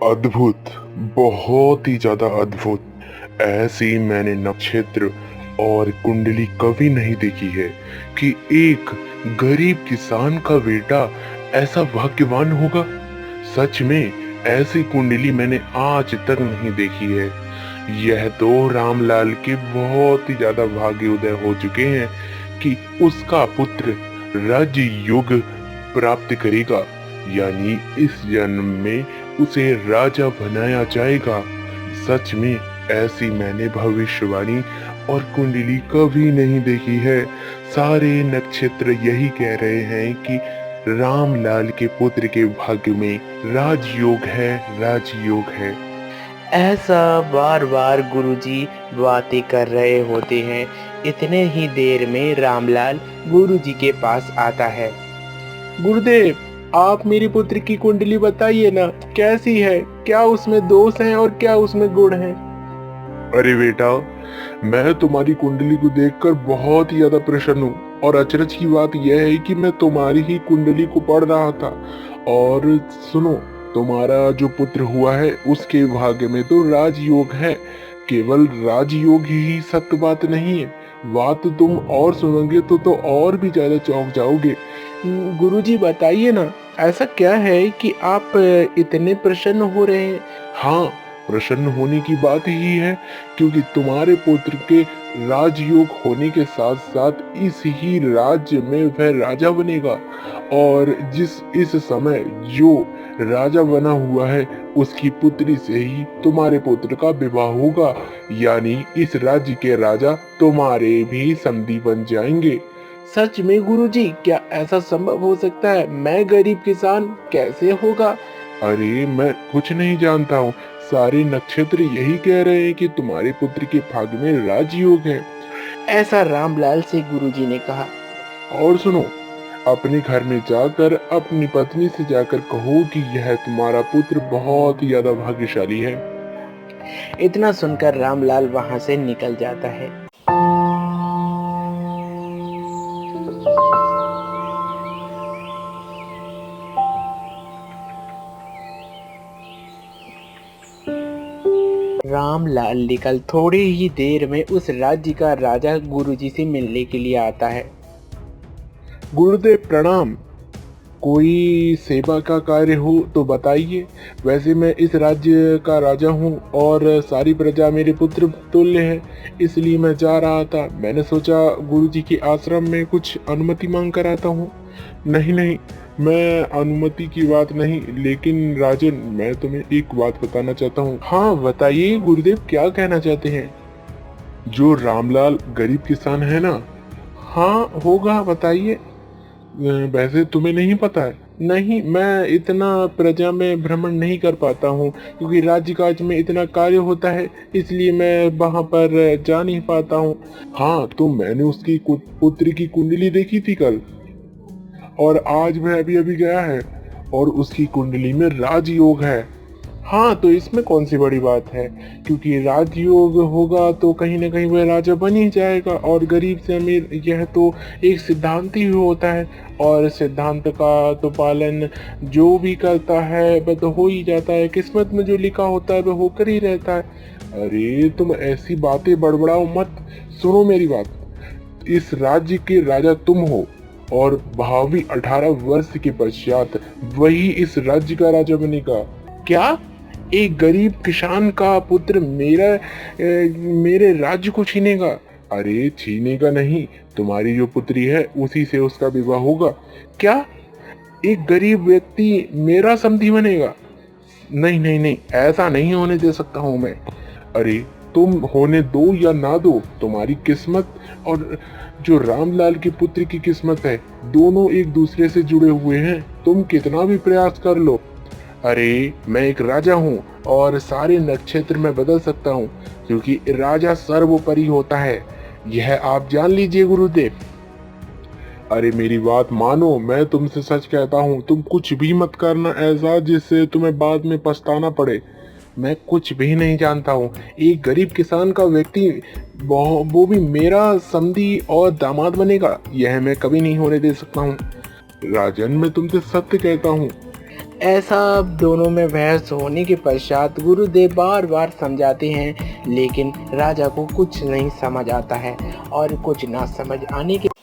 अद्भुत, बहुत ही ज़्यादा अद्भुत। ऐसी मैंने नक्षत्र और कुंडली कभी नहीं देखी है कि एक गरीब किसान का बेटा ऐसा भाग्यवान होगा। सच में ऐसी कुंडली मैंने आज तक नहीं देखी है। यह तो रामलाल के बहुत ही ज़्यादा भाग्योदय हो चुके हैं कि उसका पुत्र राज्य योग प्राप्त करेगा, यानी इस जन्म में उसे राजा बनाया जाएगा। सच में ऐसी मैंने भविष्यवाणी और कुंडली कभी नहीं देखी है। सारे नक्षत्र यही कह रहे हैं कि रामलाल के पुत्र के भाग्य में राजयोग है, राजयोग है। ऐसा बार बार गुरुजी बातें कर रहे होते हैं। इतने ही देर में रामलाल गुरुजी के पास आता है। गुरुदेव, आप मेरे पुत्र की कुंडली बताइए ना, कैसी है? क्या उसमें दोष हैं और क्या उसमें गुण हैं? अरे बेटा, मैं तुम्हारी कुंडली को देखकर बहुत ही ज्यादा प्रसन्न हूँ और अचरज की बात यह है कि मैं तुम्हारी ही कुंडली को पढ़ रहा था। और सुनो, तुम्हारा जो पुत्र हुआ है उसके भाग्य में तो राजयोग है। केवल राजयोग ही सत्य बात नहीं है, बात तुम और सुनोगे तो और भी ज्यादा चौंक जाओगे। गुरुजी बताइए ना, ऐसा क्या है कि आप इतने प्रसन्न हो रहे हैं? हाँ, प्रसन्न होने की बात ही है क्योंकि तुम्हारे पुत्र के राजयोग होने के साथ साथ इस ही राज्य में वह राजा बनेगा। और इस समय जो राजा बना हुआ है उसकी पुत्री से ही तुम्हारे पुत्र का विवाह होगा, यानी इस राज्य के राजा तुम्हारे भी समधी बन जाएंगे। सच में गुरुजी, क्या ऐसा संभव हो सकता है? मैं गरीब किसान, कैसे होगा? अरे मैं कुछ नहीं जानता हूँ, सारे नक्षत्र यही कह रहे हैं कि तुम्हारे पुत्र के भाग्य में राजयोग है। ऐसा रामलाल से गुरुजी ने कहा। और सुनो, अपने घर में जाकर अपनी पत्नी से जाकर कहो कि यह तुम्हारा पुत्र बहुत ही ज्यादा भाग्यशाली है। इतना सुनकर रामलाल वहां से निकल जाता है। रामलाल निकल थोड़ी ही देर में उस राज्य का राजा गुरुजी से मिलने के लिए आता है। गुरुदेव प्रणाम, कोई सेवा का कार्य हो तो बताइए। वैसे मैं इस राज्य का राजा हूँ और सारी प्रजा मेरे पुत्र तुल्य है, इसलिए मैं जा रहा था। मैंने सोचा गुरुजी के आश्रम में कुछ अनुमति मांग कर आता हूँ। नहीं नहीं, मैं अनुमति की बात नहीं, लेकिन राजन मैं तुम्हें एक बात बताना चाहता हूँ। हाँ बताइए गुरुदेव, क्या कहना चाहते हैं? जो रामलाल गरीब किसान है ना? हाँ होगा, बताइए। वैसे तुम्हें नहीं पता है? नहीं, मैं इतना प्रजा में भ्रमण नहीं कर पाता हूँ क्योंकि राज्य काज में इतना कार्य होता है, इसलिए मैं वहाँ पर जा नहीं पाता हूँ। हाँ, तो मैंने उसकी पुत्री की कुंडली देखी थी कल, और आज वह अभी अभी गया है और उसकी कुंडली में राजयोग है। हाँ, तो इसमें कौन सी बड़ी बात है, क्योंकि राजयोग होगा तो कहीं ना कहीं वह राजा बन ही जाएगा। और गरीब से अमीर यह तो एक सिद्धांत ही होता है, और सिद्धांत का तो पालन जो भी करता है वह तो हो ही जाता है। किस्मत में जो लिखा होता है वह होकर ही रहता है। अरे तुम ऐसी बातें बड़बड़ाओ मत, सुनो मेरी बात। इस राज्य के राजा तुम हो और भावी 18 वर्ष के पश्चात वही इस राज्य का राजा बनेगा। क्या? एक गरीब किसान का पुत्र मेरे राज्य को छीनेगा? अरे छीनेगा नहीं, तुम्हारी जो पुत्री है उसी से उसका विवाह होगा। क्या? एक गरीब व्यक्ति मेरा समधी बनेगा? नहीं नहीं नहीं, ऐसा नहीं होने दे सकता हूँ मैं। अरे तुम होने दो या ना दो, तुम्हारी किस्मत और जो रामलाल के पुत्र की किस्मत है दोनों एक दूसरे से जुड़े हुए हैं, तुम कितना भी प्रयास कर लो। अरे मैं एक राजा हूँ और सारे नक्षत्र में बदल सकता हूँ क्योंकि राजा सर्वोपरि होता है, यह आप जान लीजिए गुरुदेव। अरे मेरी बात मानो, मैं तुमसे सच कहता हूँ, तुम कुछ भी मत करना ऐसा जिससे तुम्हें बाद में पछताना पड़े। मैं कुछ भी नहीं जानता हूँ। एक गरीब किसान का व्यक्ति वो भी मेरा समधी और दामाद बनेगा, यह मैं कभी नहीं होने दे सकता हूँ। राजन मैं तुमसे सत्य कहता हूँ। ऐसा दोनों में बहस होने के पश्चात गुरुदेव बार बार समझाते हैं, लेकिन राजा को कुछ नहीं समझ आता है और कुछ ना समझ आने के बाद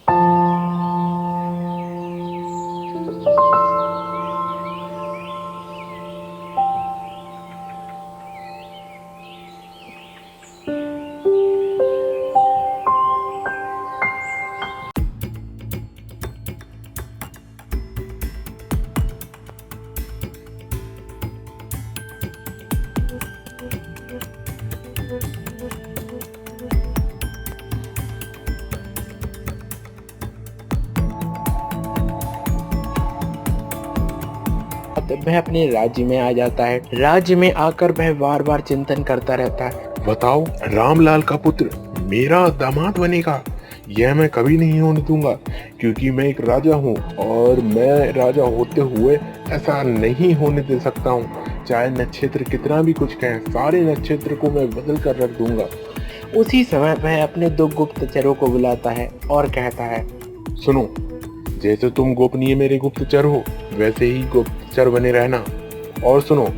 वह अपने राज्य में आ जाता है। राज्य में आकर वह बार बार चिंतन करता रहता है। बताओ, रामलाल का पुत्र मेरा दामाद बनेगा? यह मैं कभी नहीं होने दूंगा, क्योंकि मैं एक राजा हूँ और मैं राजा होते हुए ऐसा नहीं होने दे सकता हूँ। चाहे नक्षत्र कितना भी कुछ कहें, सारे नक्षत्र को मैं बदल कर रख दूंगा। उसी समय वह अपने दो गुप्तचरों को बुलाता है और कहता है, सुनो, जैसे तुम गोपनीय मेरे गुप्तचर हो, वैसे ही गुप्तचर बने रहना। और सुनो,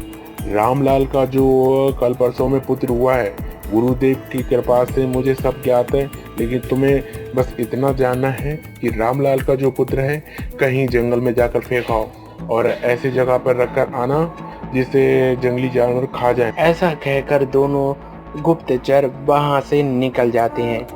रामलाल का जो कल परसों में पुत्र हुआ है, गुरुदेव की कृपा से मुझे सब ज्ञात है, लेकिन तुम्हें बस इतना जानना है कि रामलाल का जो पुत्र है कहीं जंगल में जाकर फेंकाओ और ऐसी जगह पर रखकर आना जिसे जंगली जानवर खा जाए। ऐसा कहकर दोनों गुप्तचर वहां से निकल जाते हैं।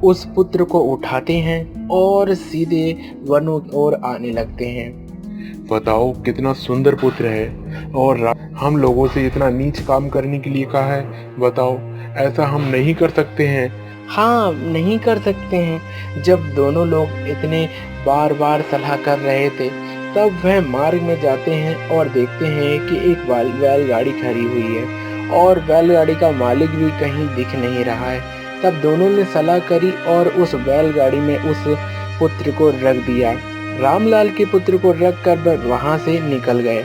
उस पुत्र को उठाते हैं और सीधे वनों की ओर आने लगते हैं। बताओ, कितना सुंदर पुत्र है और हम लोगों से इतना नीच काम करने के लिए कहा है। बताओ, ऐसा हम नहीं कर सकते हैं। हाँ, नहीं कर सकते हैं। जब दोनों लोग इतने बार बार सलाह कर रहे थे, तब वह मार्ग में जाते हैं और देखते हैं कि एक बैलगाड़ी खड़ी हुई है और बैलगाड़ी का मालिक भी कहीं दिख नहीं रहा है। तब दोनों ने सलाह करी और उस बैलगाड़ी में उस पुत्र को रख दिया। रामलाल के पुत्र को रख कर वह वहां से निकल गए।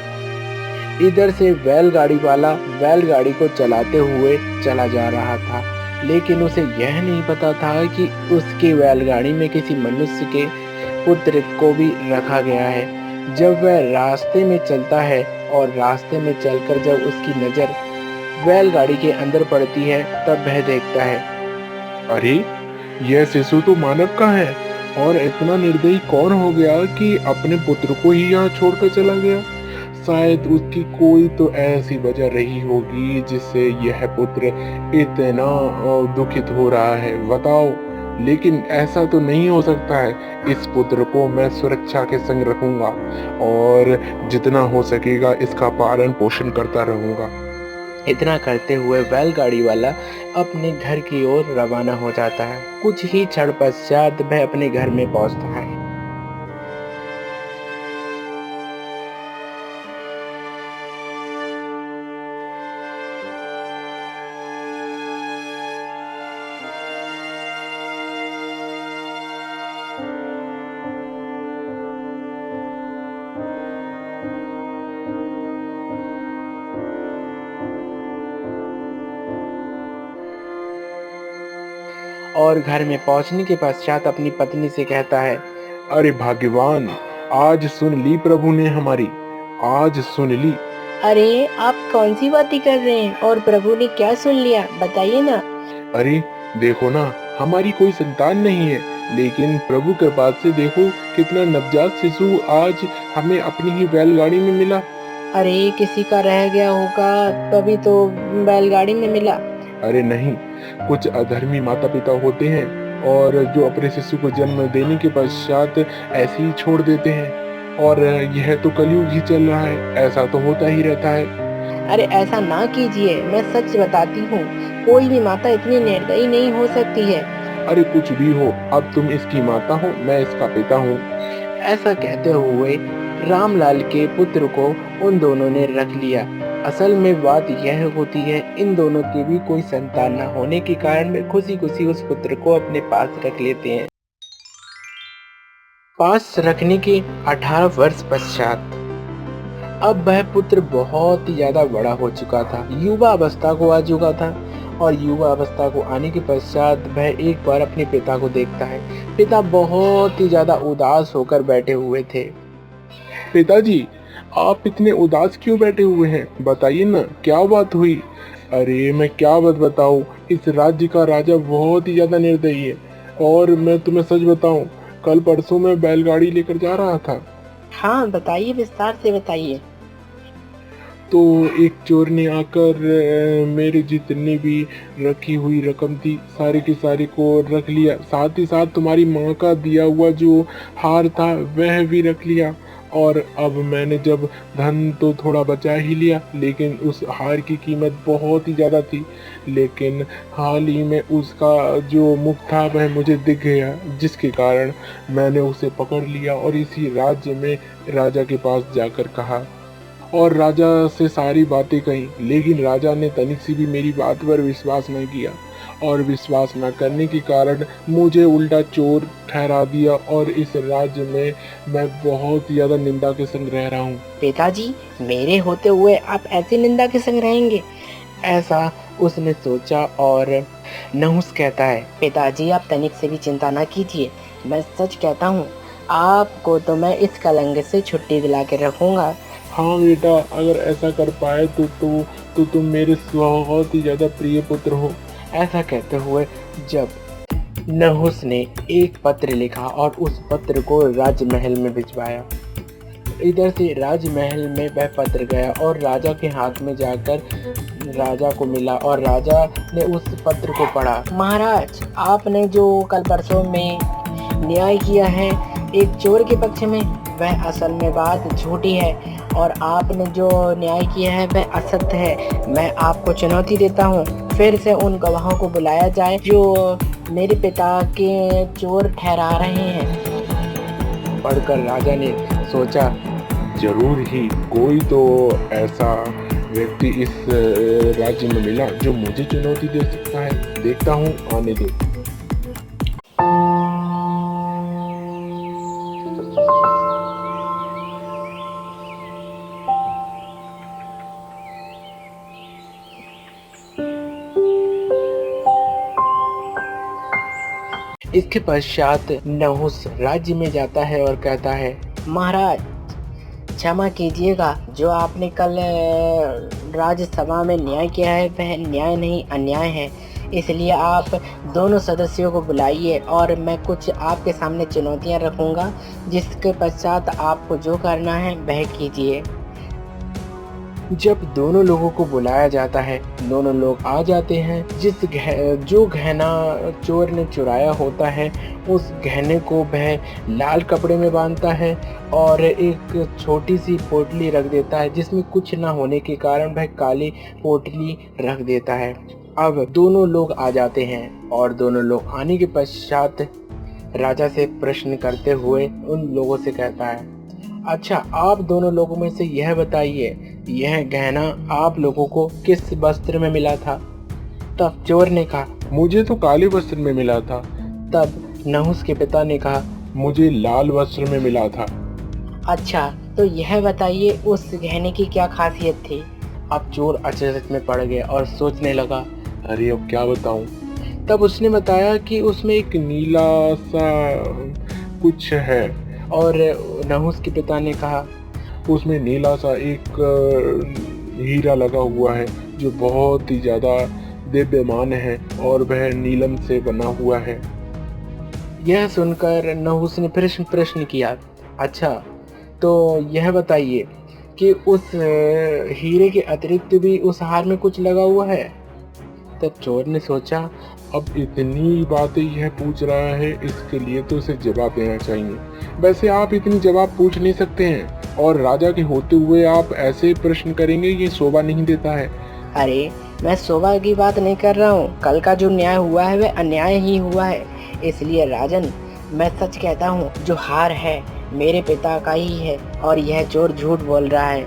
इधर से बैलगाड़ी वाला बैलगाड़ी को चलाते हुए चला जा रहा था, लेकिन उसे यह नहीं पता था कि उसके बैलगाड़ी में किसी मनुष्य के पुत्र को भी रखा गया है। जब वह रास्ते में चलता है और रास्ते में चलकर जब उसकी नज़र बैलगाड़ी के अंदर पड़ती है, तब वह देखता है, अरे, यह शिशु तो मानव का है और इतना निर्दयी कौन हो गया कि अपने पुत्र को ही यहाँ छोड़कर चला गया। शायद उसकी कोई तो ऐसी वजह रही होगी जिससे यह पुत्र इतना दुखित हो रहा है। बताओ, लेकिन ऐसा तो नहीं हो सकता है। इस पुत्र को मैं सुरक्षा के संग रखूंगा और जितना हो सकेगा इसका पालन पोषण करता रहूंगा। इतना करते हुए बैलगाड़ी वाला अपने घर की ओर रवाना हो जाता है। कुछ ही क्षण पश्चात वह अपने घर में पहुंचता है। और घर में पहुंचने के पश्चात अपनी पत्नी से कहता है, अरे भाग्यवान, आज सुन ली प्रभु ने हमारी, आज सुन ली। अरे, आप कौन सी बातें कर रहे हैं और प्रभु ने क्या सुन लिया, बताइए ना। अरे देखो ना, हमारी कोई संतान नहीं है, लेकिन प्रभु कृपा से देखो कितना नवजात शिशु आज हमें अपनी ही बैलगाड़ी में मिला। अरे, किसी का रह गया होगा, तभी तो बैलगाड़ी में मिला। अरे नहीं, कुछ अधर्मी माता पिता होते हैं और जो अपने शिशु को जन्म देने के पश्चात ऐसे ही छोड़ देते हैं। और यह तो कलयुग ही चल रहा है, ऐसा तो होता ही रहता है। अरे ऐसा ना कीजिए, मैं सच बताती हूँ, कोई भी माता इतनी निर्दयी नहीं हो सकती है। अरे कुछ भी हो, अब तुम इसकी माता हो, मैं इसका पिता हूँ। ऐसा कहते हुए रामलाल के पुत्र को उन दोनों ने रख लिया। असल में बात यह होती है, इन दोनों के भी कोई संतान न होने के कारण वे खुशी-खुशी उस पुत्र को अपने पास रख लेते हैं। पास रखने के 18 वर्ष पश्चात अब वह पुत्र बहुत ही ज्यादा बड़ा हो चुका था, युवा अवस्था को आ चुका था और युवा अवस्था को आने के पश्चात वह एक बार अपने पिता को देखता है। पिता बहुत ही ज्यादा उदास होकर बैठे हुए थे। पिताजी, आप इतने उदास क्यों बैठे हुए हैं? बताइए ना, क्या बात हुई? अरे मैं क्या बात बताऊं, इस राज्य का राजा बहुत ही ज्यादा निर्दयी है। और मैं तुम्हें सच बताऊं, कल परसों मैं बैलगाड़ी लेकर जा रहा था, हाँ बताइए, विस्तार से बताइए। तो एक चोर ने आकर मेरे जितनी भी रखी हुई रकम थी सारी की सारी को रख लिया, साथ ही साथ तुम्हारी माँ का दिया हुआ जो हार था वह भी रख लिया। और अब मैंने जब धन तो थोड़ा बचा ही लिया, लेकिन उस हार की कीमत बहुत ही ज़्यादा थी। लेकिन हाल ही में उसका जो मुख था वह मुझे दिख गया, जिसके कारण मैंने उसे पकड़ लिया और इसी राज्य में राजा के पास जाकर कहा और राजा से सारी बातें कही। लेकिन राजा ने तनिक सी भी मेरी बात पर विश्वास नहीं किया और विश्वास न करने के कारण मुझे उल्टा चोर ठहरा दिया और इस राज्य में मैं बहुत ज़्यादा निंदा के संग रह रहा हूँ। पिताजी, मेरे होते हुए आप ऐसी निंदा के संग रहेंगे? ऐसा उसने सोचा और नहुस कहता है, पिताजी आप तनिक से भी चिंता ना कीजिए, मैं सच कहता हूँ, आपको तो मैं इस कलंक से छुट्टी दिला के रखूंगा। हाँ बेटा, अगर ऐसा कर पाए तो तुम मेरे बहुत ही ज़्यादा प्रिय पुत्र हो। ऐसा कहते हुए जब नहुस ने एक पत्र लिखा और उस पत्र को राजमहल में भिजवाया। इधर से राजमहल में वह पत्र गया और राजा के हाथ में जाकर राजा को मिला और राजा ने उस पत्र को पढ़ा। महाराज, आपने जो कल परसों में न्याय किया है एक चोर के पक्ष में, वह असल में बात झूठी है और आपने जो न्याय किया है वह असत्य है। मैं आपको चुनौती देता हूँ, फिर से उन गवाहों को बुलाया जाए जो मेरे पिता के चोर ठहरा रहे हैं। पढ़कर राजा ने सोचा, जरूर ही कोई तो ऐसा व्यक्ति इस राज्य में मिला जो मुझे चुनौती दे सकता है। देखता हूँ, आने दो। इसके पश्चात नहुस राज्य में जाता है और कहता है, महाराज क्षमा कीजिएगा, जो आपने कल राज्यसभा में न्याय किया है वह न्याय नहीं अन्याय है। इसलिए आप दोनों सदस्यों को बुलाइए और मैं कुछ आपके सामने चुनौतियां रखूंगा, जिसके पश्चात आपको जो करना है वह कीजिए। जब दोनों लोगों को बुलाया जाता है, दोनों लोग आ जाते हैं। जो गहना चोर ने चुराया होता है उस गहने को वह लाल कपड़े में बांधता है और एक छोटी सी पोटली रख देता है, जिसमें कुछ ना होने के कारण वह काली पोटली रख देता है। अब दोनों लोग आ जाते हैं और दोनों लोग आने के पश्चात राजा से प्रश्न करते हुए उन लोगों से कहता है, अच्छा आप दोनों लोगों में से यह बताइए, यह गहना आप लोगों को किस वस्त्र में मिला था? तब चोर ने कहा, मुझे तो काले वस्त्र में मिला था। तब नहुस के पिता ने कहा, मुझे लाल वस्त्र में मिला था। अच्छा तो यह बताइए उस गहने की क्या खासियत थी? अब चोर अचरज में पड़ गया और सोचने लगा, अरे अब क्या बताऊं। तब उसने बताया कि उसमें एक नीला सा कुछ है। और नहुस के पिता ने कहा, उसमें नीला सा एक हीरा लगा हुआ है जो बहुत ही ज्यादा दिव्यमान है और वह नीलम से बना हुआ है। यह सुनकर नहुस ने प्रश्न किया, अच्छा तो यह बताइए कि उस हीरे के अतिरिक्त भी उस हार में कुछ लगा हुआ है? तब चोर ने सोचा, अब इतनी बातें यह पूछ रहा है, इसके लिए तो उसे जवाब देना चाहिए। वैसे आप इतनी जवाब पूछ नहीं सकते हैं, और राजा के होते हुए आप ऐसे प्रश्न करेंगे, ये शोभा नहीं देता है। अरे मैं शोभा की बात नहीं कर रहा हूँ, कल का जो न्याय हुआ है वह अन्याय ही हुआ है। इसलिए राजन, मैं सच कहता हूँ, जो हार है मेरे पिता का ही है और यह चोर झूठ बोल रहा है।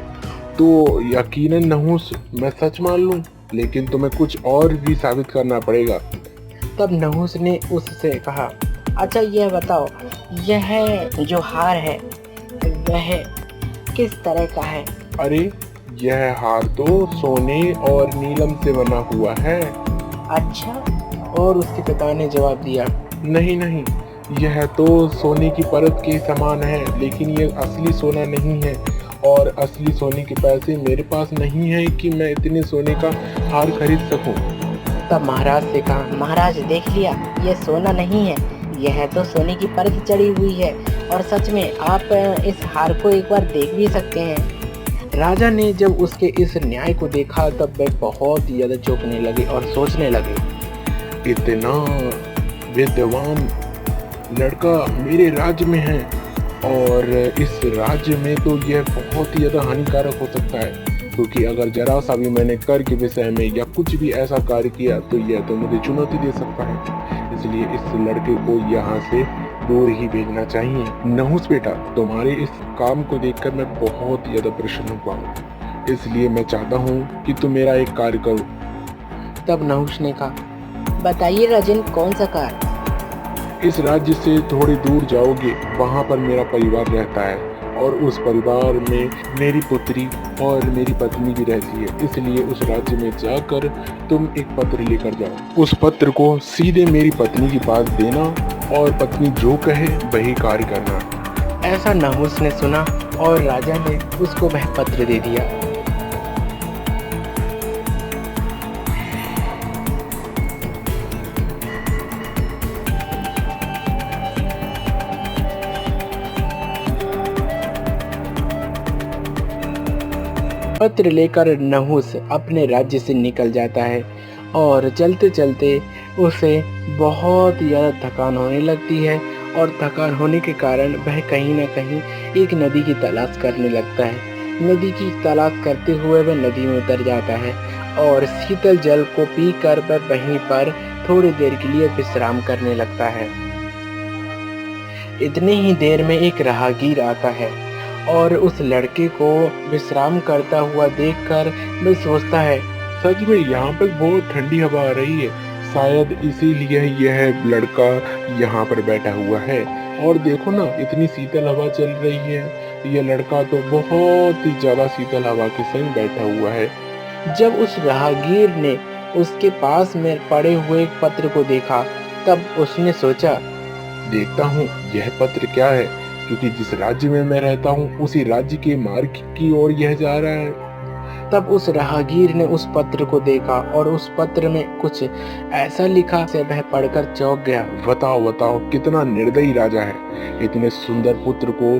तो यकीनन नहुस, मैं सच मान लूं, लेकिन तुम्हें कुछ और भी साबित करना पड़ेगा। तब नहुस ने उससे कहा, अच्छा यह बताओ, यह जो हार है वह किस तरह का है? अरे यह हार तो सोने और नीलम से बना हुआ है। अच्छा, और उसके पिता ने जवाब दिया, नहीं नहीं, यह तो सोने की परत के समान है, लेकिन यह असली सोना नहीं है, और असली सोने के पैसे मेरे पास नहीं है कि मैं इतने सोने का हार खरीद सकूं। तब महाराज से कहा, महाराज देख लिया, यह सोना नहीं है, यह तो सोने की परत चढ़ी हुई है, और सच में आप इस हार को एक बार देख भी सकते हैं। राजा ने जब उसके इस न्याय को देखा तब वह बहुत ही ज्यादा चौंकने लगे और सोचने लगे, इतना विद्वान लड़का मेरे राज्य में है, और इस राज्य में तो यह बहुत ही ज़्यादा हानिकारक हो सकता है, क्योंकि अगर जरा सा भी मैंने कर के विषय में या कुछ भी ऐसा कार्य किया तो यह तो मुझे चुनौती दे सकता है। इसलिए इस लड़के को यहाँ से दूर ही भेजना चाहिए। नहुस बेटा, तुम्हारे इस काम को देखकर मैं बहुत ही ज़्यादा प्रसन्न हुआ हूँ, इसलिए मैं चाहता हूँ कि तुम मेरा एक कार्य करो। तब नहुस ने कहा, बताइए राजन, कौन सा कार्य? इस राज्य से थोड़ी दूर जाओगे, वहाँ पर मेरा परिवार रहता है, और उस परिवार में मेरी पुत्री और मेरी पत्नी भी रहती है। इसलिए उस राज्य में जाकर तुम एक पत्र लेकर जाओ। उस पत्र को सीधे मेरी पत्नी के पास देना, और पत्नी जो कहे वही कार्य करना। ऐसा नहुस ने सुना और राजा ने उसको वह पत्र दे दिया। पत्र लेकर नहुस अपने राज्य से निकल जाता है, और चलते चलते उसे बहुत ज़्यादा थकान होने लगती है, और थकान होने के कारण वह कहीं ना कहीं एक नदी की तलाश करने लगता है। नदी की तलाश करते हुए वह नदी में उतर जाता है, और शीतल जल को पीकर वह वहीं पर थोड़ी देर के लिए विश्राम करने लगता है। इतने ही देर में एक राहगीर आता है, और उस लड़के को विश्राम करता हुआ देखकर वह सोचता है, सच में यहाँ पर बहुत ठंडी हवा आ रही है, शायद इसीलिए यह लड़का यहाँ पर बैठा हुआ है। और देखो ना, इतनी शीतल हवा चल रही है, यह लड़का तो बहुत ही ज्यादा शीतल हवा के संग बैठा हुआ है। जब उस राहगीर ने उसके पास में पड़े हुए एक पत्र को देखा, तब उसने सोचा, देखता हूँ यह पत्र क्या है, क्योंकि जिस राज्य में मैं रहता हूँ उसी राज्य के मार्ग की ओर यह जा रहा है। तब उस राहगीर ने उस पत्र को देखा, और उस पत्र में कुछ ऐसा लिखा से वह पढ़कर चौंक गया। बताओ बताओ, कितना निर्दयी राजा है, इतने सुंदर पुत्र को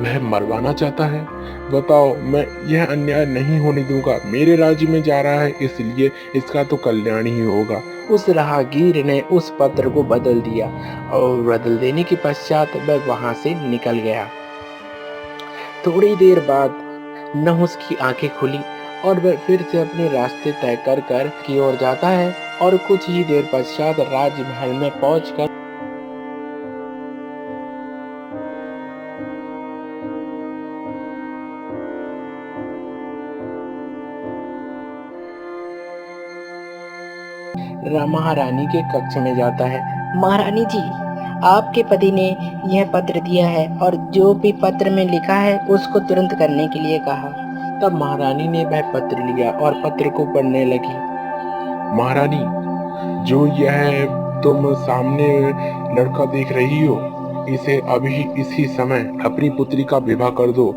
वह मरवाना चाहता है। बताओ, मैं यह अन्याय नहीं होने दूंगा, मेरे राज्य में जा रहा है, इसलिए इसका तो कल्याण ही होगा। उस राहगीर ने उस पत्र को बदल दिया, और बदल देने के पश्चात वह वहां से निकल गया। थोड़ी देर बाद नहुस की आंखें खुली, और वह फिर से अपने रास्ते तय कर की ओर जाता है, और कुछ ही देर पश्चात राजमहल में पहुंचकर महारानी के कक्ष में जाता है। महारानी जी, आपके पति ने यह पत्र दिया है, और जो भी पत्र में लिखा है उसको तुरंत करने के लिए कहा। तब महारानी ने वह पत्र लिया और पत्र को पढ़ने लगी। महारानी, जो यह तुम सामने लड़का देख रही हो, इसे अभी इसी समय अपनी पुत्री का विवाह कर दो।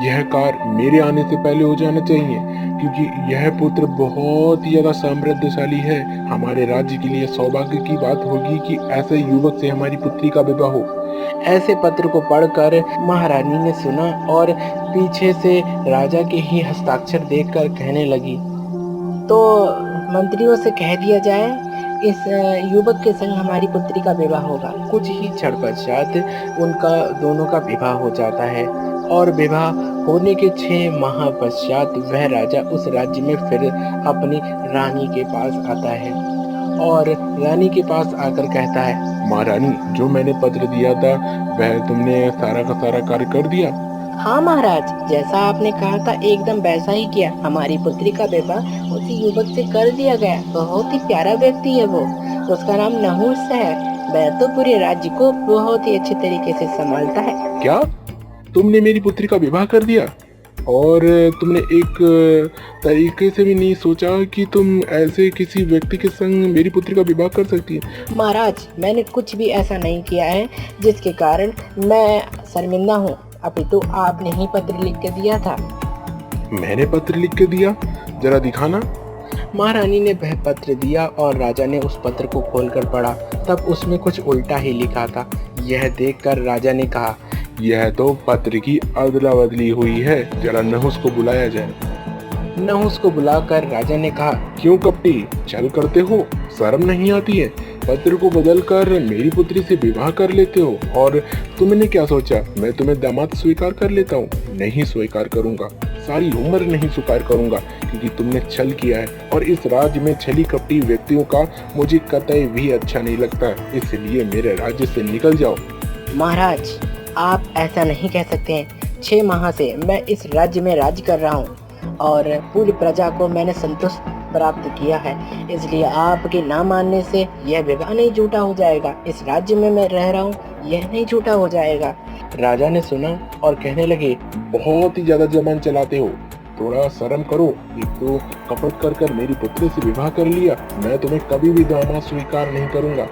यह कार्य मेरे आने से पहले हो जाना चाहिए, क्योंकि यह पुत्र बहुत ही ज्यादा समृद्धशाली है। हमारे राज्य के लिए सौभाग्य की बात होगी कि ऐसे युवक से हमारी पुत्री का विवाह हो। ऐसे पत्र को पढ़कर महारानी ने सुना, और पीछे से राजा के ही हस्ताक्षर देखकर कहने लगी, तो मंत्रियों से कह दिया जाए इस युवक के संग हमारी पुत्री का विवाह होगा। कुछ ही क्षण पश्चात उनका दोनों का विवाह हो जाता है और विवाह होने के 6 माह पश्चात वह राजा उस राज्य में फिर अपनी रानी के पास आता है और रानी के पास आकर कहता है, महारानी, जो मैंने पत्र दिया था वह तुमने सारा का सारा कार्य कर दिया? हाँ महाराज, जैसा आपने कहा था एकदम वैसा ही किया। हमारी पुत्री का विवाह उसी युवक से कर दिया गया। बहुत ही प्यारा व्यक्ति है वो। उसका नाम नहुष है। वह तो पूरे राज्य को बहुत ही अच्छे तरीके से संभालता है। क्या तुमने मेरी पुत्री का विवाह कर दिया? और तुमने एक तरीके से भी नहीं सोचा कि तुम ऐसे किसी व्यक्ति के संग मेरी पुत्री का विवाह कर सकती है? महाराज, मैंने कुछ भी ऐसा नहीं किया है जिसके कारण मैं शर्मिंदा हूँ। अभी तो आपने ही पत्र लिख के दिया था। मैंने पत्र लिख के दिया? जरा दिखाना। महारानी ने वह पत्र दिया और राजा ने उस पत्र को खोलकर पढ़ा। तब उसमें कुछ उल्टा ही लिखा था। यह देखकर राजा ने कहा, यह तो पत्र की अदला बदली हुई है। जरा नहुस को बुलाया जाए। नहुस को बुलाकर राजा ने कहा, क्यों कपटी, छल करते हो? शर्म नहीं आती है? पत्र को बदलकर मेरी पुत्री से विवाह कर लेते हो और तुमने क्या सोचा मैं तुम्हें दामाद स्वीकार कर लेता हूँ? नहीं स्वीकार करूंगा, सारी उम्र नहीं स्वीकार करूंगा, क्योंकि तुमने छल किया है और इस राज्य में छली कपटी व्यक्तियों का मुझे कतई भी अच्छा नहीं लगता। इसलिए मेरे राज्य से निकल जाओ। महाराज, आप ऐसा नहीं कह सकते हैं। 6 माह से मैं इस राज्य में राज कर रहा हूँ और पूरी प्रजा को मैंने संतुष्ट प्राप्त किया है। इसलिए आपके ना मानने से यह विवाह नहीं झूठा हो जाएगा। इस राज्य में मैं रह रहा हूँ, यह नहीं झूठा हो जाएगा। राजा ने सुना और कहने लगे, बहुत ही ज्यादा जबान चलाते हो, थोड़ा शर्म करो। एक तो कपट कर कर मेरी पुत्री से विवाह कर लिया। मैं तुम्हें कभी भी दामाद स्वीकार नहीं करूंगा।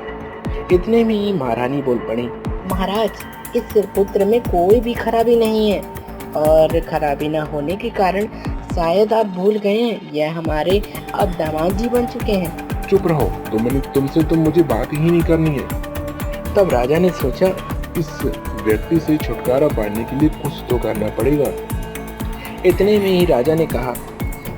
इतने में ही महारानी बोल पड़ी, महाराज, इस पुत्र में कोई भी खराबी नहीं है और खराबी ना होने के कारण शायद आप भूल गए हैं, यह हमारे अब दामाद जी बन चुके हैं। चुप रहो, तुमसे तो मुझे बात ही नहीं करनी है। तब राजा ने सोचा, इस व्यक्ति से छुटकारा पाने के लिए कुछ तो करना पड़ेगा। इतने में ही राजा ने कहा,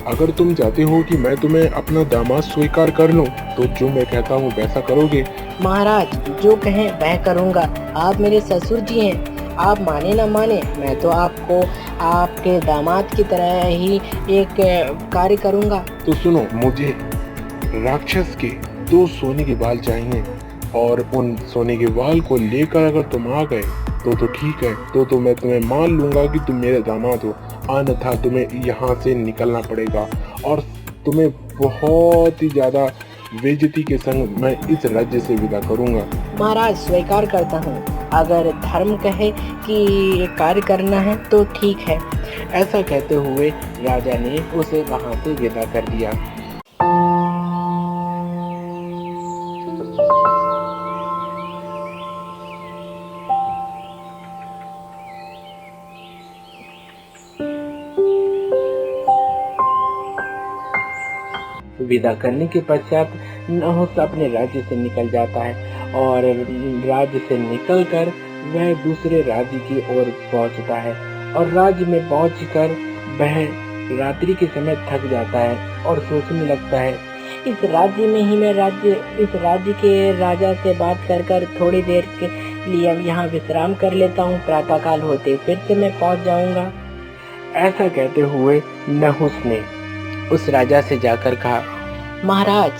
अगर तुम चाहते हो कि मैं तुम्हें अपना दामाद स्वीकार कर लूं, तो जो मैं कहता हूँ वैसा करोगे? महाराज, जो कहें वह करूँगा। आप मेरे ससुर जी हैं। आप माने ना माने, मैं तो आपको आपके दामाद की तरह ही एक कार्य करूँगा। तो सुनो, मुझे राक्षस के 2 सोने के बाल चाहिए और उन सोने के बाल को लेकर अगर तुम आ गए तो ठीक है, तो मैं तुम्हें मान लूंगा कि तुम मेरे दामाद हो। अन्यथा तुम्हें यहाँ से निकलना पड़ेगा और तुम्हें बहुत ही ज्यादा बेइज्जती के संग मैं इस राज्य से विदा करूंगा। महाराज, स्वीकार करता हूँ। अगर धर्म कहे कि कार्य करना है तो ठीक है। ऐसा कहते हुए राजा ने उसे वहां से विदा कर दिया। विदा करने के पश्चात नहुस अपने राज्य से निकल जाता है और राज्य से निकलकर वह दूसरे राज्य की ओर पहुंचता है और राज्य में पहुंचकर वह रात्रि के समय थक जाता है और सोचने लगता है, इस राज्य में ही मैं इस राज्य के राजा से बात कर थोड़ी देर के लिए यहाँ विश्राम कर लेता हूँ। प्रातःकाल होते फिर से मैं पहुँच जाऊँगा। ऐसा कहते हुए नहुस ने उस राजा से जाकर कहा, महाराज,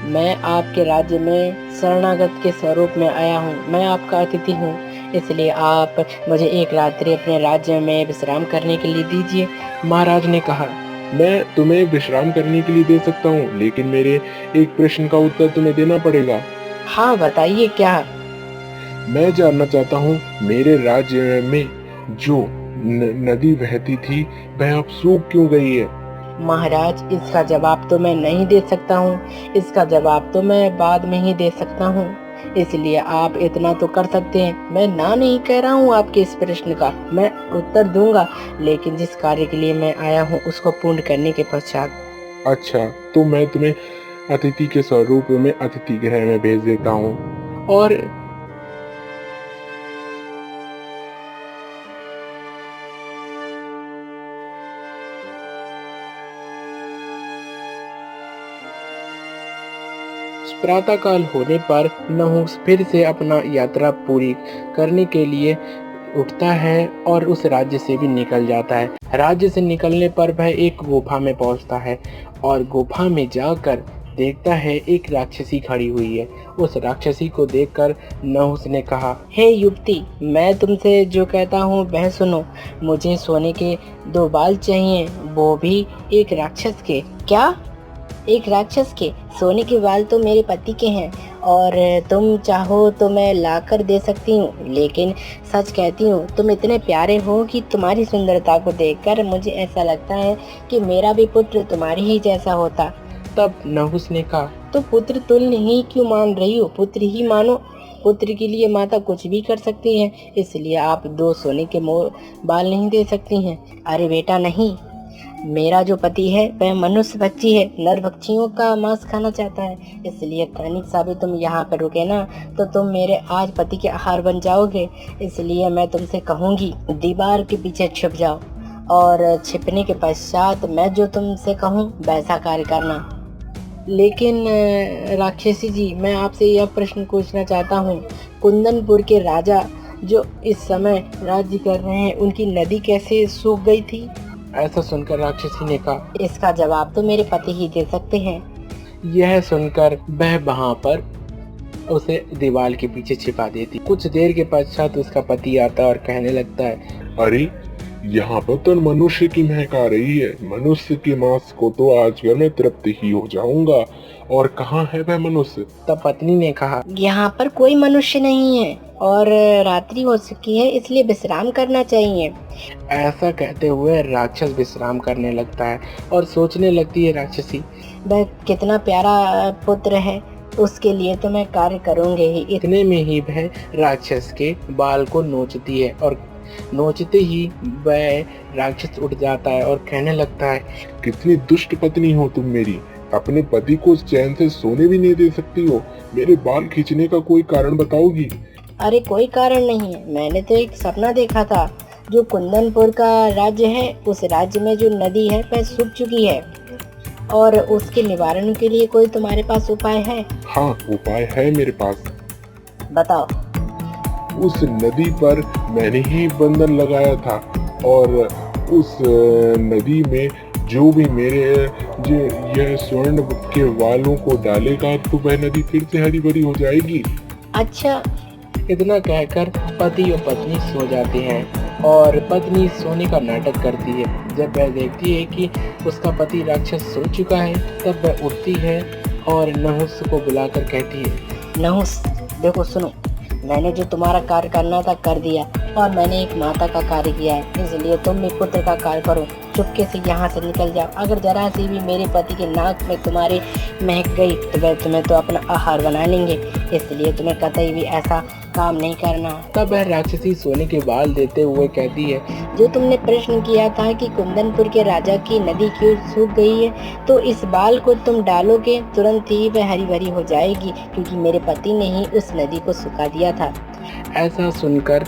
मैं आपके राज्य में शरणागत के स्वरूप में आया हूँ। मैं आपका अतिथि हूँ, इसलिए आप मुझे एक रात्रि अपने राज्य में विश्राम करने के लिए दीजिए। महाराज ने कहा, मैं तुम्हें विश्राम करने के लिए दे सकता हूँ, लेकिन मेरे एक प्रश्न का उत्तर तुम्हें देना पड़ेगा। हाँ, बताइए क्या? मैं जानना चाहता हूँ, मेरे राज्य में जो नदी बहती थी वह अब सूख क्यों गई है? महाराज, इसका जवाब तो मैं नहीं दे सकता हूँ। इसका जवाब तो मैं बाद में ही दे सकता हूँ। इसलिए आप इतना तो कर सकते हैं, मैं ना नहीं कह रहा हूँ आपके इस प्रश्न का, मैं उत्तर दूंगा, लेकिन जिस कार्य के लिए मैं आया हूँ उसको पूर्ण करने के पश्चात। अच्छा, तो मैं तुम्हें अतिथि के स्वरूप में अतिथि गृह में भेज देता हूँ और प्रातःकाल होने पर नहुस फिर से अपना यात्रा पूरी करने के लिए उठता है और उस राज्य से भी निकल जाता है। राज्य से निकलने पर वह एक गुफा में पहुंचता है और गुफा में जाकर देखता है एक राक्षसी खड़ी हुई है। उस राक्षसी को देखकर नहुस ने कहा, हे युवती, मैं तुमसे जो कहता हूँ वह सुनो। मुझे सोने के 2 बाल चाहिए, वो भी एक राक्षस के। क्या? एक राक्षस के? सोने के बाल तो मेरे पति के हैं और तुम चाहो तो मैं लाकर दे सकती हूँ, लेकिन सच कहती हूँ तुम इतने प्यारे हो कि तुम्हारी सुंदरता को देखकर मुझे ऐसा लगता है कि मेरा भी पुत्र तुम्हारी ही जैसा होता। तब नहुस ने कहा, तो पुत्र तुल्य ही क्यों मान रही हो? पुत्र ही मानो। पुत्र के लिए माता कुछ भी कर सकती है, इसलिए आप 2 सोने के बाल नहीं दे सकती हैं। अरे बेटा नहीं, मेरा जो पति है वह मनुष्य पक्षी है, नर पक्षियों का मांस खाना चाहता है, इसलिए तनिक सा भी तुम यहाँ पर रुके ना तो तुम मेरे आज पति के आहार बन जाओगे। इसलिए मैं तुमसे कहूँगी दीवार के पीछे छुप जाओ और छिपने के पश्चात मैं जो तुमसे कहूँ वैसा कार्य करना। लेकिन राक्षसी जी, मैं आपसे यह प्रश्न पूछना चाहता हूँ, कुंदनपुर के राजा जो इस समय राज्य कर रहे हैं, उनकी नदी कैसे सूख गई थी? ऐसा सुनकर राक्षसी ने कहा, इसका जवाब तो मेरे पति ही दे सकते हैं। यह सुनकर वह वहाँ पर उसे दीवार के पीछे छिपा देती। कुछ देर के पश्चात उसका पति आता और कहने लगता है, अरे यहाँ पर तो मनुष्य की महक आ रही है। मनुष्य के मांस को तो आज मैं तृप्त ही हो जाऊंगा। और कहाँ है वह मनुष्य? तब पत्नी ने कहा, यहाँ पर कोई मनुष्य नहीं है और रात्रि हो चुकी है, इसलिए विश्राम करना चाहिए। ऐसा कहते हुए राक्षस विश्राम करने लगता है और सोचने लगती है राक्षसी, वह कितना प्यारा पुत्र है, उसके लिए तो मैं कार्य करूँगी ही। इतने में ही वह राक्षस के बाल को नोचती है और नोचते ही वह राक्षस उठ जाता है और कहने लगता है, कितनी दुष्ट पत्नी हो तुम मेरी। अपने पति को चैन से सोने भी नहीं दे सकती हो। मेरे बाल खींचने का कोई कारण बताओगी? अरे कोई कारण नहीं है, मैंने तो एक सपना देखा था। जो कुंदनपुर का राज्य है, उस राज्य में जो नदी है वह सूख चुकी है और उसके निवारण के लिए कोई तुम्हारे पास उपाय है? हाँ, उपाय है मेरे पास। बताओ। उस नदी पर मैंने ही बंधन लगाया था और उस नदी में जो भी मेरे यह स्वर्ण के वालों को डालेगा तो वह नदी फिर से हरी भरी हो जाएगी। अच्छा। इतना कहकर पति और पत्नी सो जाते हैं और पत्नी सोने का नाटक करती है। जब वह देखती है कि उसका पति राक्षस सो चुका है, तब वह उठती है और नहुस को बुलाकर कहती है, नहुस देखो सुनो, मैंने जो तुम्हारा कार्य करना था कर दिया और मैंने एक माता का कार्य किया है, इसलिए तुम भी पुत्र का कार्य करो। चुपके से यहाँ से निकल जाओ। अगर जरा सी भी मेरे पति के नाक में तुम्हारी महक गई तो वह तुम्हें तो अपना आहार बना लेंगे, इसलिए तुम्हें कतई भी ऐसा काम नहीं करना। तब वह राक्षसी सोने के बाल देते हुए कहती है, जो तुमने प्रश्न किया था कि कुंदनपुर के राजा की नदी क्यों सूख गई है, तो इस बाल को तुम डालोगे तुरंत ही वह हरी भरी हो जाएगी, क्योंकि मेरे पति ने ही उस नदी को सुखा दिया था। ऐसा सुनकर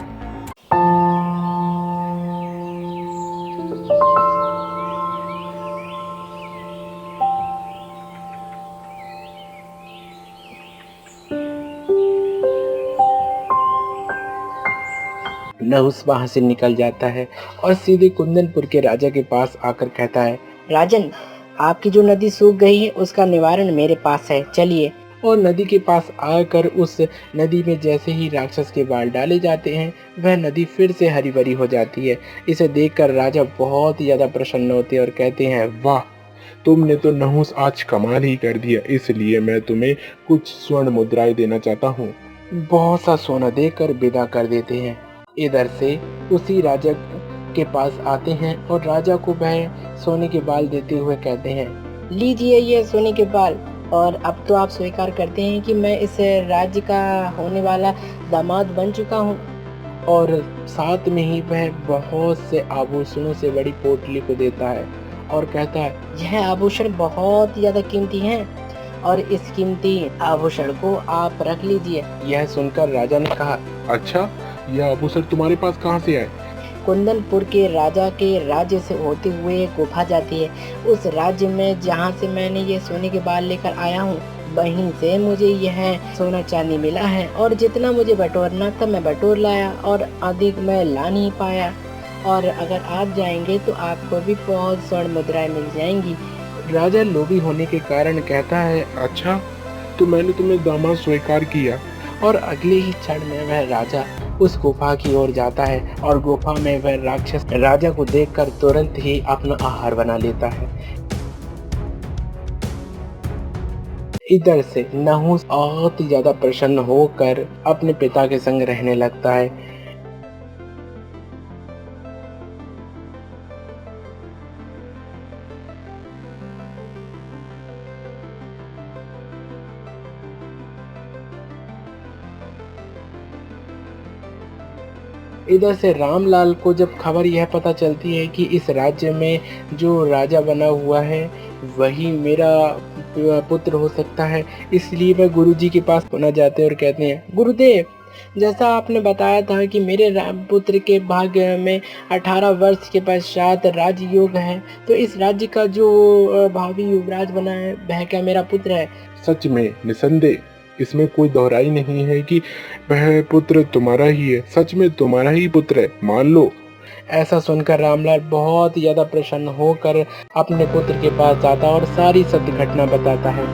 नहुस वहां से निकल जाता है और सीधे कुंदनपुर के राजा के पास आकर कहता है, राजन, आपकी जो नदी सूख गई है उसका निवारण मेरे पास है, चलिए। और नदी के पास आकर उस नदी में जैसे ही राक्षस के बाल डाले जाते हैं, वह नदी फिर से हरी भरी हो जाती है। इसे देखकर राजा बहुत ही ज्यादा प्रसन्न होते हैं और कहते हैं, वाह, तुमने तो नहुस आज कमाल ही कर दिया। इसलिए मैं तुम्हें कुछ स्वर्ण मुद्राएं देना चाहता हूँ। बहुत सा सोना देकर विदा कर देते हैं। इधर से उसी राजा के पास आते हैं और राजा को वह सोने के बाल देते हुए कहते हैं, लीजिए ये सोने के बाल, और अब तो आप स्वीकार करते हैं कि मैं इस राज्य का होने वाला दामाद बन चुका हूँ। और साथ में ही वह बहुत से आभूषणों से बड़ी पोटली को देता है और कहता है, यह आभूषण बहुत ज्यादा कीमती हैं और इस कीमती आभूषण को आप रख लीजिए। यह सुनकर राजा ने कहा, अच्छा, यह आभूषण तुम्हारे पास कहाँ से आए? कुंदनपुर के राजा के राज्य से होते हुए एक गुफा जाती है। उस राज्य में जहाँ से मैंने ये सोने के बाल लेकर आया हूँ, वहीं से मुझे यह सोना चांदी मिला है और जितना मुझे बटोरना था मैं बटोर लाया और अधिक मैं ला नहीं पाया। और अगर आप जाएंगे तो आपको भी बहुत स्वर्ण मुद्राएं मिल जाएंगी। राजा लोभी होने के कारण कहता है, अच्छा, तो मैंने तुम्हें दामाद स्वीकार किया। और अगले ही क्षण में वह राजा उस गुफा की ओर जाता है और गुफा में वह राक्षस राजा को देखकर तुरंत ही अपना आहार बना लेता है। इधर से नहुस बहुत ही ज्यादा प्रसन्न होकर अपने पिता के संग रहने लगता है। इधर से रामलाल को जब खबर यह पता चलती है कि इस राज्य में जो राजा बना हुआ है वही मेरा पुत्र हो सकता है, इसलिए वह गुरुजी के पास पुनः जाते हैं और कहते हैं, गुरुदेव, जैसा आपने बताया था कि मेरे पुत्र के भाग्य में 18 वर्ष के पश्चात राजयोग है, तो इस राज्य का जो भावी युवराज बना है वह क्या मेरा पुत्र है? सच में, निसंदेह, इसमें कोई दोहराई नहीं है कि वह पुत्र तुम्हारा ही है। सच में तुम्हारा ही पुत्र है, मान लो। ऐसा सुनकर रामलाल बहुत ज्यादा प्रसन्न होकर अपने पुत्र के पास जाता और सारी सत्य घटना बताता है।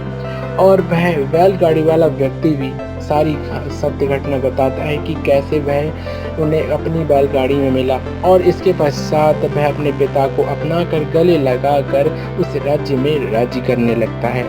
और वह बैलगाड़ी वाला व्यक्ति भी सारी सत्य घटना बताता है कि कैसे वह उन्हें अपनी बैलगाड़ी में मिला और इसके पश्चात वह अपने पिता को अपना कर गले लगाकर उस राज्य में राज्य करने लगता है।